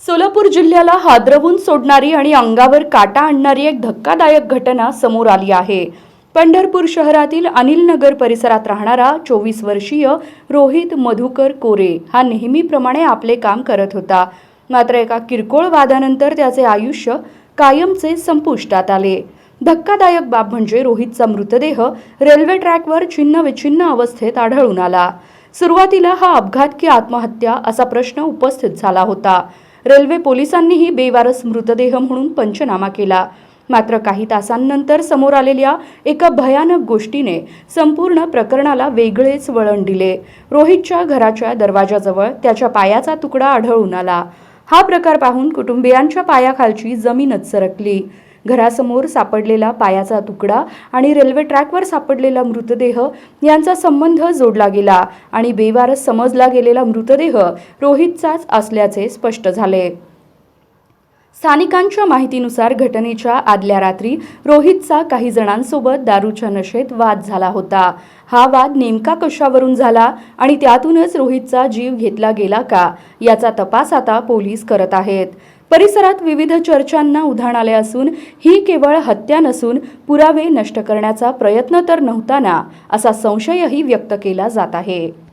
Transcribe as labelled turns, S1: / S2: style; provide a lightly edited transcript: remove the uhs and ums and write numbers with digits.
S1: सोलापूर जिल्ह्याला हादरवून सोडणारी आणि अंगावर काटा आणणारी एक धक्कादायक घटना समोर आली आहे। पंढरपूर शहरातील अनिल नगर परिसरात राहणारा 24 वर्षीय रोहित मधुकर कोरे हा नेहमीप्रमाणे आपले काम करत होता। मात्र एका किरकोळ वादानंतर त्याचे आयुष्य कायमचे संपुष्टात आले। धक्कादायक बाब म्हणजे रोहितचा मृतदेह रेल्वे ट्रॅकवर छिन्नविछिन्न अवस्थेत आढळून आला। सुरुवातीला हा अपघात की आत्महत्या असा प्रश्न उपस्थित झाला होता। रेल्वे पोलिसांनीही बेवारस मृतदेह म्हणून पंचनामा केला। मात्र काही तासांनंतर समोर आलेल्या एका भयानक गोष्टीने संपूर्ण प्रकरणाला वेगळेच वळण दिले। रोहितच्या घराच्या दरवाजाजवळ त्याच्या पायाचा तुकडा आढळून आला। हा प्रकार पाहून कुटुंबियांच्या पायाखालची जमीनच सरकली। घरासमोर सापडलेला पायाचा तुकडा आणि रेल्वे ट्रॅकवर सापडलेला मृतदेह यांचा संबंध जोडला गेला आणि बेवारस समजला गेलेला मृतदेह रोहितचाच असल्याचे स्पष्ट झाले। स्थानिकांच्या माहितीनुसार घटनेच्या आदल्या रात्री रोहितचा काही जणांसोबत दारूच्या नशेत वाद झाला होता। हा वाद नेमका कशावरून झाला आणि त्यातूनच रोहितचा जीव घेतला गेला का याचा तपास आता पोलीस करत आहेत। परिसरात विविध चर्चांना उधाण आले असून ही केवळ हत्या नसून पुरावे नष्ट करण्याचा प्रयत्न तर नव्हता ना असा संशयही व्यक्त केला जात आहे।